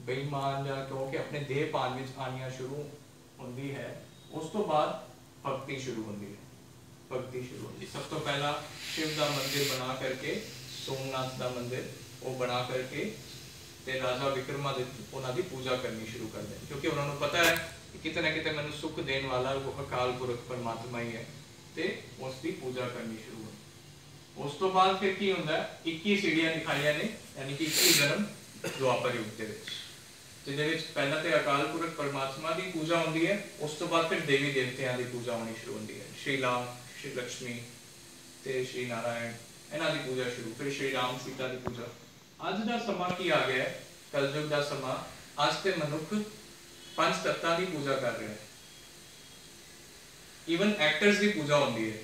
बेईमान या क्योंकि अपने देह पान विच आनियां शुरू होंदी है, उस तो बाद भक्ति शुरू होंदी है। भक्ति शुरू होती, सब तो पहला शिव का मंदिर बना करके, सोमनाथ का मंदिर वो बना करके ते राजा विक्रमादित्य उन्हां दी पूजा करनी शुरू कर दें, क्योंकि उन्होंने पता है कि किते ना किते मैनूं सुख देने वाला वो अकाल पुरख परमात्मा ही है, ते उसकी पूजा करनी शुरू होती। उस तो बाद फिर की हुंदा है 21 सीढ़ियां दिखाईयां ने, यानी कि 21 जन्म द्वापर युग दे विच, जिहदे विच पहला ते अकाल पुरख परमात्मा की पूजा होंदी है, उस तो बाद फिर देवी देवतियां की पूजा होनी शुरू होंदी है। श्री राम, श्री लक्ष्मी ते श्री नारायण इन्हां दी पूजा शुरू, फिर श्री राम सीता की पूजा। अज दा समा की आ गया है, कलयुग दा समा, अज ते मनुख पंच तत्तां की पूजा कर रहे हैं। ईवन एक्टर्स की पूजा होंदी है,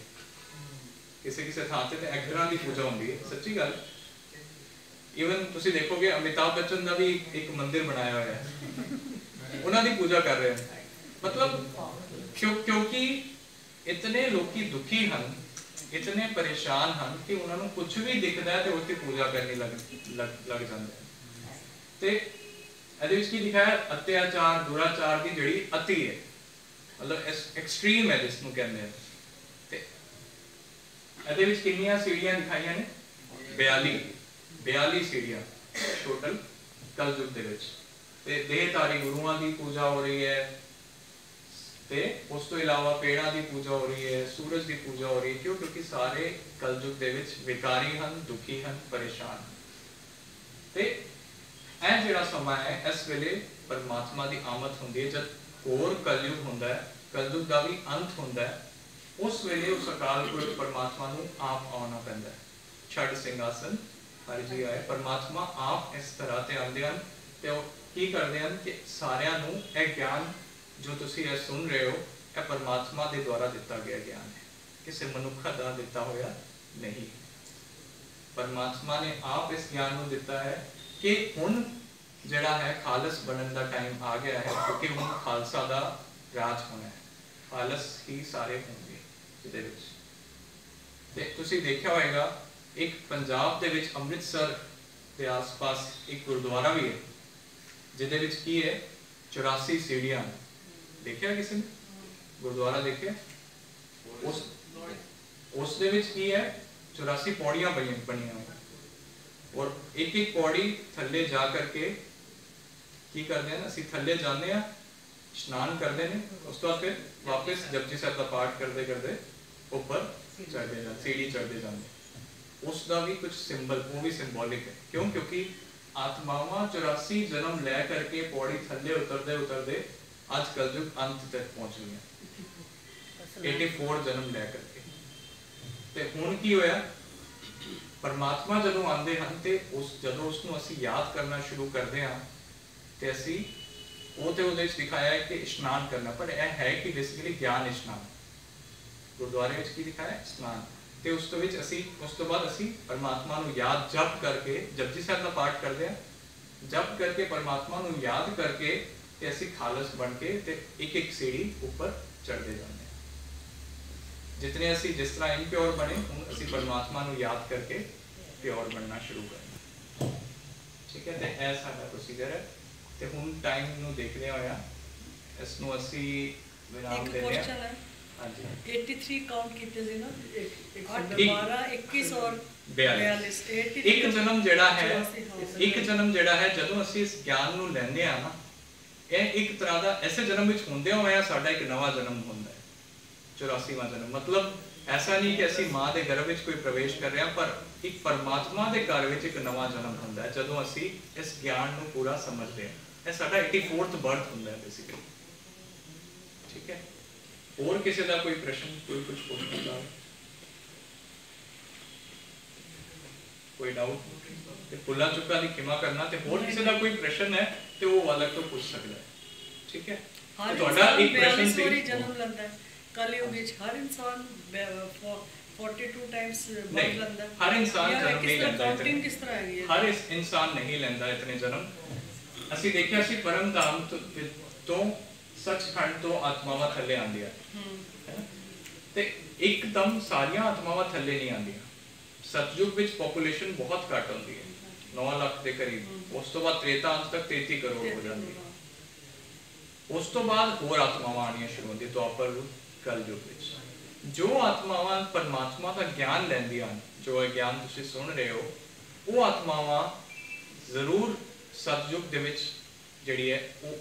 किसी किसी थां ते एक्टरां की पूजा होंदी है, सच्ची गल। ईवन तुसीं देखोगे अमिताभ बच्चन का भी एक मंदिर बनाया हुआ है, उन्हां दी पूजा कर रहे हैं। मतलब क्योंकि इतने लोग दुखी हैं, इतने परेशान हैं कि उन्होंने कुछ भी दिखता है तो उसकी पूजा करने लग जाते हैं। ते ਇਹਦੇ ਵਿੱਚ ਕੀ ਦਿਖਾਇਆ अत्याचार दुराचार की ਜਿਹੜੀ अति है, मतलब एक्सट्रीम है जिसਨੂੰ ਕਹਿੰਦੇ ਆ। ਤੇ ਇਹਦੇ ਵਿੱਚ ਕਿੰਨੀਆਂ ਸੀੜੀਆਂ ਦਿਖਾਈਆਂ ਨੇ 42 सीढ़ियां टोटल कलयुग दे विच। ते देहधारी गुरुआं दी पूजा हो रही है, ते उस तो इलावा पेड़ां दी पूजा हो रही है, सूरज की पूजा हो रही है। क्यों? क्योंकि सारे कलयुग दे विच विकारी हन, दुखी हन, परेशान हन। ते ਇਹ ਜਿਹੜਾ ਸਮਾਂ है, इस वेले परमात्मा की आमद होंदी है, जब होर कलयुग होंदा है, कलयुग का भी अंत होंदा है, उस वेले उस अकाल पुरख परमात्मा नूं आप आउणा पैंदा है। छड़ सिंघासन हरि जी आए, परमात्मा आप इस तरह ते आंदे हन ते की करदे हन कि सारियां नूं यह ज्ञान जो तुसीं सुन रहे हो, यह परमात्मा के द्वारा दिता गया ज्ञान है। ਕਿਸੇ ਮਨੁੱਖ ਦਾ ਦਿੱਤਾ ਹੋਇਆ ਨਹੀਂ। ਪਰਮਾਤਮਾ ਨੇ ਆਪ ਇਸ ਗਿਆਨ ਨੂੰ ਦਿੱਤਾ ਹੈ ਕਿ ਹੁਣ ਜਿਹੜਾ ਹੈ ਖਾਲਸ ਬਣਨ ਦਾ ਟਾਈਮ ਆ ਗਿਆ ਹੈ, ਕਿਉਂਕਿ ਹੁਣ ਖਾਲਸਾ ਦਾ ਰਾਜ ਹੋਣਾ ਹੈ, ਖਾਲਸ ਹੀ ਸਾਰੇ ਹੋਣਗੇ ਇਹਦੇ ਵਿੱਚ। ਤੇ ਤੁਸੀਂ ਦੇਖਿਆ ਹੋਵੇਗਾ ਇੱਕ ਪੰਜਾਬ ਦੇ ਵਿੱਚ ਅੰਮ੍ਰਿਤਸਰ ਦੇ ਆਸ-ਪਾਸ ਇੱਕ ਗੁਰਦੁਆਰਾ ਵੀ ਹੈ ਜਿਹਦੇ ਵਿੱਚ ਕੀ ਹੈ 84 ਸੀੜੀਆਂ। ਦੇਖਿਆ ਕਿਸੇ ਨੇ ਗੁਰਦੁਆਰਾ? ਦੇਖਿਆ? ਉਸ ਦੇ ਵਿੱਚ ਕੀ ਹੈ 84 ਪੌੜੀਆਂ ਬਣੀਆਂ ਹੋਈਆਂ, ਔਰ ਇੱਕ ਇੱਕ ਪੌੜੀ ਥੱਲੇ ਜਾ ਕਰਕੇ ਕੀ ਕਰਦੇ हैं, ਅਸੀਂ ਥੱਲੇ ਜਾਂਦੇ ਆ, ਇਸ਼ਨਾਨ ਕਰਦੇ ਨੇ, ਉਸ ਤੋਂ ਬਾਅਦ ਫਿਰ ਵਾਪਸ ਜਪਜੀ ਸਾਹਿਬ ਦਾ ਪਾਠ ਕਰਦੇ ਕਰਦੇ ਉੱਪਰ ਚੜ੍ਹਦੇ ਜਾਂਦੇ, ਸੀੜੀ ਚੜ੍ਹਦੇ ਜਾਂਦੇ। ਉਸ ਦਾ ਵੀ ਕੁਝ ਸਿੰਬਲ, ਉਹ ਵੀ ਸਿੰਬੋਲਿਕ ਹੈ। ਕਿਉਂ? ਕਿਉਂਕਿ ਆਤਮਾਵਾਂ 84 ਜਨਮ ਲੈ ਕਰਕੇ ਪੌੜੀ ਥੱਲੇ ਉਤਰਦੇ ਉਤਰਦੇ ਅੱਜ ਕਲਯੁਗ ਅੰਤ ਤੱਕ ਪਹੁੰਚ ਗਈਆਂ, 84 ਜਨਮ ਲੈ ਕਰਕੇ। ਤੇ ਹੁਣ ਕੀ ਹੋਇਆ, ਪਰਮਾਤਮਾ ਜਦੋਂ ਆਉਂਦੇ ਹਨ ਤੇ ਜਦੋਂ ਉਸ ਨੂੰ ਅਸੀਂ ਯਾਦ ਕਰਨਾ ਸ਼ੁਰੂ ਕਰਦੇ ਹਾਂ ਤੇ ਅਸੀਂ ਉਹਦੇ ਵਿੱਚ ਦਿਖਾਇਆ ਹੈ ਕਿ ਇਸ਼ਨਾਨ ਕਰਨਾ, ਪਰ ਇਹ ਹੈ ਕਿ ਬੇਸਿਕਲੀ ਗਿਆਨ ਇਸ਼ਨਾਨ। ਗੁਰਦੁਆਰੇ ਵਿੱਚ ਕੀ ਦਿਖਾਇਆ? ਇਸ਼ਨਾਨ। ਤੇ ਉਸ ਤੋਂ ਬਾਅਦ ਅਸੀਂ ਪਰਮਾਤਮਾ ਨੂੰ ਯਾਦ ਜਪ ਕਰਕੇ, ਜਪਜੀ ਸਾਹਿਬ ਦਾ ਪਾਠ ਕਰਦੇ ਹਾਂ, ਜਪ ਕਰਕੇ ਪਰਮਾਤਮਾ ਨੂੰ ਯਾਦ ਕਰਕੇ ਤੇ ਅਸੀਂ ਖਾਲਸ ਬਣ ਕੇ ਤੇ ਇੱਕ ਇੱਕ ਸੀੜੀ ਉੱਪਰ ਚੜ੍ਹਦੇ ਜਾਂਦੇ ਹਾਂ। ਜਿਤਨੇ ਅਸੀਂ ਜਿਸ ਤਰ੍ਹਾਂ ਇਨਪਿਓਰ ਬਣੇ, ਹੁਣ ਅਸੀਂ ਪਰਮਾਤਮਾ ਨੂੰ ਯਾਦ ਕਰਕੇ ਪਿਓਰ ਬਣਨਾ ਸ਼ੁਰੂ ਕਰਾਂਗੇ। ਠੀਕ ਹੈ? ਤੇ ਇਹ ਸਾਡਾ ਪ੍ਰੋਸੀਜਰ ਹੈ। ਤੇ ਹੁਣ ਟਾਈਮ ਨੂੰ ਦੇਖਦੇ ਹੋਇਆ ਇਸ ਨੂੰ ਅਸੀਂ ਵਿਰਾਮ ਦਿੰਦੇ ਹਾਂ। ਹਾਂਜੀ, 83 ਕਾਊਂਟ ਕੀਤੇ ਸੀ ਨਾ, 8 ਇੱਕ- 12 21 ਔਰ 42। ਇੱਕ ਜਨਮ ਜਿਹੜਾ ਹੈ ਜਦੋਂ ਅਸੀਂ ਇਸ ਗਿਆਨ ਨੂੰ ਲੈਂਦੇ ਆ ਨਾ, ਇਹ ਇੱਕ ਤਰ੍ਹਾਂ ਦਾ ਐਸੇ ਜਨਮ ਵਿੱਚ ਹੁੰਦੇ ਹੋਇਆ ਸਾਡਾ ਇੱਕ ਨਵਾਂ ਜਨਮ ਹੁੰਦਾ ਹੈ, 84ਵਾਂ ਜਨਮ। ਮਤਲਬ ਐਸਾ ਨਹੀਂ ਕਿ ਅਸੀਂ ਮਾਂ ਦੇ ਗਰਭ ਵਿੱਚ ਕੋਈ ਪ੍ਰਵੇਸ਼ ਕਰ ਰਹੇ ਹਾਂ, ਪਰ ਇੱਕ ਪਰਮਾਤਮਾ ਦੇ ਘਰ ਵਿੱਚ ਇੱਕ ਨਵਾਂ ਜਨਮ ਹੁੰਦਾ ਹੈ ਜਦੋਂ ਅਸੀਂ ਇਸ ਗਿਆਨ ਨੂੰ ਪੂਰਾ ਸਮਝਦੇ ਹਾਂ। ਇਹ ਸਾਡਾ 84th ਬਰਥ ਹੁੰਦਾ ਹੈ ਬੇਸਿਕਲੀ। ਠੀਕ ਹੈ? ਹੋਰ ਕਿਸੇ ਦਾ ਕੋਈ ਪ੍ਰਸ਼ਨ, ਕੋਈ ਕੁਝ ਪੁੱਛਣਾ ਚਾਹੇ, ਕੋਈ ਡਾਊਟ? ਤੇ ਭੁੱਲਾਂ ਚੁੱਕਾਂ ਦੀ ਖਿਮਾ ਕਰਨਾ। ਤੇ ਹੋਰ ਕਿਸੇ ਦਾ ਕੋਈ ਪ੍ਰਸ਼ਨ ਹੈ ਤੇ ਉਹ ਅਲੱਗ ਤੋਂ ਪੁੱਛ ਸਕਦਾ ਹੈ। ਠੀਕ ਹੈ? ਹਰ ਤੁਹਾਡਾ ਇੱਕ ਪ੍ਰਸ਼ਨ ਇਨਸਾਨ ਸੀ। ਜਨਮ ਲੈਂਦਾ ਹੈ ਕਲਯੁਗ ਵਿੱਚ, ਹਰ ਇਨਸਾਨ 42 ਟਾਈਮਸ ਬਰਥ ਲੈਂਦਾ ਹੈ। ਹਰ ਇਨਸਾਨ ਜਨਮ ਨਹੀਂ ਲੈਂਦਾ। ਕਾਊਂਟਿੰਗ ਕਿਸ ਤਰ੍ਹਾਂ ਹੈਗੀ ਹੈ? ਹਰ ਇਨਸਾਨ ਨਹੀਂ ਲੈਂਦਾ ਇਤਨੇ ਜਨਮ। ਅਸੀਂ ਦੇਖਿਆ ਸੀ ਪਰਮ ਧਾਮ ਤੋਂ ਸੱਚਖੰਡ ਤੋਂ ਆਤਮਾਵਾਂ ਥੱਲੇ ਆਉਂਦੀਆਂ ਤੇ ਇੱਕਦਮ ਸਾਰੀਆਂ ਆਤਮਾਵਾਂ ਥੱਲੇ ਨਹੀਂ ਆਉਂਦੀਆਂ। ਸਤਯੁਗ ਵਿੱਚ ਪੋਪੂਲੇਸ਼ਨ ਬਹੁਤ ਘੱਟ ਹੁੰਦੀ ਹੈ, 9 ਲੱਖ ਦੇ ਕਰੀਬ। ਉਸ ਤੋਂ ਬਾਅਦ ਤ੍ਰੇਤਾ ਅੰਤ ਤੱਕ 33 ਕਰੋੜ ਹੋ ਜਾਂਦੀ ਹੈ। ਉਸ ਤੋਂ ਬਾਅਦ ਹੋਰ ਆਤਮਾਵਾਂ ਆਉਣੀਆਂ ਸ਼ੁਰੂ ਹੁੰਦੀਆਂ ਦੁਆਪਰ ਯੁੱਗ, ਕਲਯੁਗ ਵਿੱਚ। ਜੋ ਆਤਮਾਵਾਂ ਪਰਮਾਤਮਾ ਦਾ ਗਿਆਨ ਲੈਂਦੀਆਂ ਹਨ, ਜੋ ਇਹ ਗਿਆਨ ਤੁਸੀਂ ਸੁਣ ਰਹੇ ਹੋ, ਉਹ ਆਤਮਾਵਾਂ ਜ਼ਰੂਰ ਸਤਯੁਗ ਦੇ ਵਿੱਚ ਜਿਹੜੀ ਹੈ ਉਹ